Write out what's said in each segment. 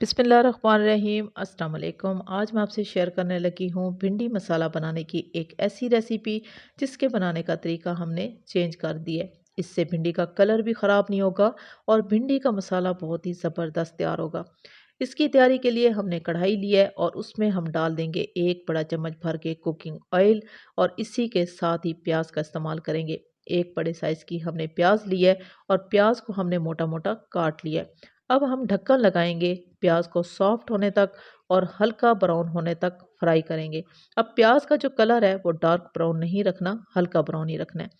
बिस्मिल्लाहिर्रहमानिर्रहीम अस्सलाम वालेकुम। आज मैं आपसे शेयर करने लगी हूँ भिंडी मसाला बनाने की एक ऐसी रेसिपी जिसके बनाने का तरीका हमने चेंज कर दिया है। इससे भिंडी का कलर भी ख़राब नहीं होगा और भिंडी का मसाला बहुत ही ज़बरदस्त तैयार होगा। इसकी तैयारी के लिए हमने कढ़ाई लिया है और उसमें हम डाल देंगे एक बड़ा चम्मच भर के कुकिंग ऑयल और इसी के साथ ही प्याज का इस्तेमाल करेंगे। एक बड़े साइज़ की हमने प्याज लिया है और प्याज को हमने मोटा मोटा काट लिया है। अब हम ढक्कन लगाएंगे, प्याज को सॉफ्ट होने तक और हल्का ब्राउन होने तक फ्राई करेंगे। अब प्याज का जो कलर है वो डार्क ब्राउन नहीं रखना, हल्का ब्राउन ही रखना है।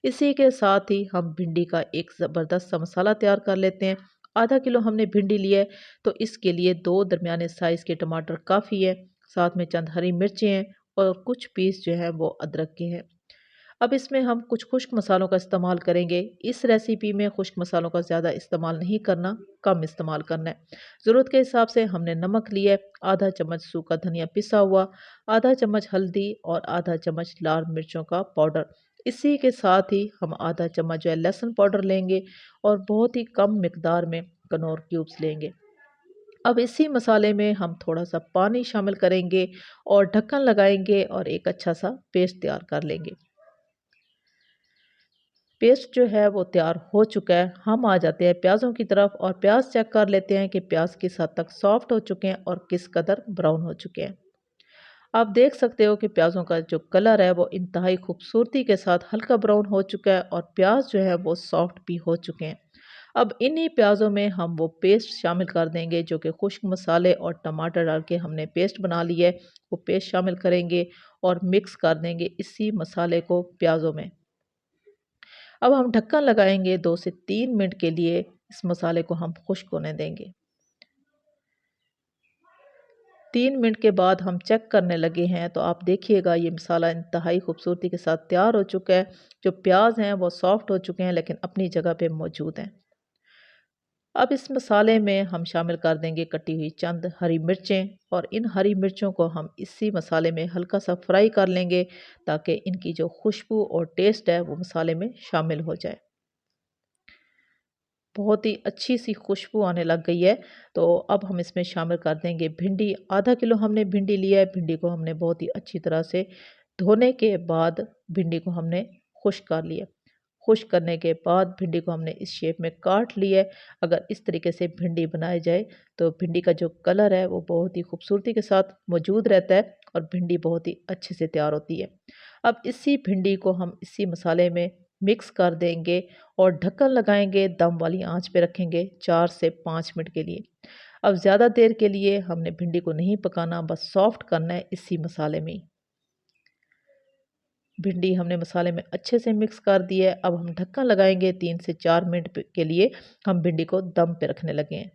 इसी के साथ ही हम भिंडी का एक ज़बरदस्त सा मसाला तैयार कर लेते हैं। आधा किलो हमने भिंडी ली है, तो इसके लिए दो दरमियाने साइज़ के टमाटर काफ़ी है। साथ में चंद हरी मिर्चें हैं और कुछ पीस जो है वो अदरक के हैं। अब इसमें हम कुछ खुश्क मसालों का इस्तेमाल करेंगे। इस रेसिपी में खुश्क मसालों का ज़्यादा इस्तेमाल नहीं करना, कम इस्तेमाल करना है। ज़रूरत के हिसाब से हमने नमक लिया है, आधा चम्मच सूखा धनिया पिसा हुआ, आधा चम्मच हल्दी और आधा चम्मच लाल मिर्चों का पाउडर। इसी के साथ ही हम आधा चम्मच जो है लहसुन पाउडर लेंगे और बहुत ही कम मिकदार में कनौर क्यूब्स लेंगे। अब इसी मसाले में हम थोड़ा सा पानी शामिल करेंगे और ढक्कन लगाएंगे और एक अच्छा सा पेस्ट तैयार कर लेंगे। पेस्ट जो है वो तैयार हो चुका है। हम आ जाते हैं प्याज़ों की तरफ और प्याज चेक कर लेते हैं कि प्याज किस हद तक सॉफ्ट हो चुके हैं और किस कदर ब्राउन हो चुके हैं। आप देख सकते हो कि प्याज़ों का जो कलर है वो इंतहाई खूबसूरती के साथ हल्का ब्राउन हो चुका है और प्याज जो है वो सॉफ्ट भी हो चुके हैं। अब इन्हीं प्याज़ों में हम वो पेस्ट शामिल कर देंगे जो कि खुश्क मसाले और टमाटर डाल के हमने पेस्ट बना लिया है। वो पेस्ट शामिल करेंगे और मिक्स कर देंगे इसी मसाले को प्याज़ों में। अब हम ढक्कन लगाएंगे 2 से 3 मिनट के लिए। इस मसाले को हम खुश्क होने देंगे। 3 मिनट के बाद हम चेक करने लगे हैं तो आप देखिएगा ये मसाला इंतहाई खूबसूरती के साथ तैयार हो चुका है। जो प्याज हैं वो सॉफ्ट हो चुके हैं लेकिन अपनी जगह पे मौजूद हैं। अब इस मसाले में हम शामिल कर देंगे कटी हुई चंद हरी मिर्चें और इन हरी मिर्चों को हम इसी मसाले में हल्का सा फ्राई कर लेंगे ताकि इनकी जो खुशबू और टेस्ट है वो मसाले में शामिल हो जाए। बहुत ही अच्छी सी खुशबू आने लग गई है। तो अब हम इसमें शामिल कर देंगे भिंडी। आधा किलो हमने भिंडी लिया है। भिंडी को हमने बहुत ही अच्छी तरह से धोने के बाद भिंडी को हमने खुश्क कर लिया। खुश्क करने के बाद भिंडी को हमने इस शेप में काट लिया है। अगर इस तरीके से भिंडी बनाई जाए तो भिंडी का जो कलर है वो बहुत ही खूबसूरती के साथ मौजूद रहता है और भिंडी बहुत ही अच्छे से तैयार होती है। अब इसी भिंडी को हम इसी मसाले में मिक्स कर देंगे और ढक्कन लगाएंगे, दम वाली आंच पे रखेंगे 4 से 5 मिनट के लिए। अब ज़्यादा देर के लिए हमने भिंडी को नहीं पकाना, बस सॉफ्ट करना है इसी मसाले में ही। भिंडी हमने मसाले में अच्छे से मिक्स कर दी है। अब हम ढक्कन लगाएंगे 3 से 4 मिनट के लिए। हम भिंडी को दम पे रखने लगे हैं।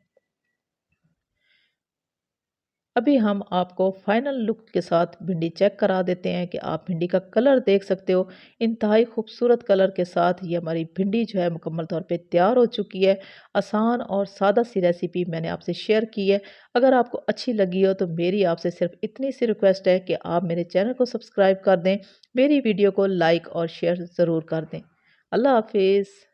अभी हम आपको फाइनल लुक के साथ भिंडी चेक करा देते हैं कि आप भिंडी का कलर देख सकते हो। इंतहाई खूबसूरत कलर के साथ ये हमारी भिंडी जो है मुकम्मल तौर पे तैयार हो चुकी है। आसान और सादा सी रेसिपी मैंने आपसे शेयर की है। अगर आपको अच्छी लगी हो तो मेरी आपसे सिर्फ इतनी सी रिक्वेस्ट है कि आप मेरे चैनल को सब्सक्राइब कर दें, मेरी वीडियो को लाइक और शेयर ज़रूर कर दें। अल्लाह हाफिज़।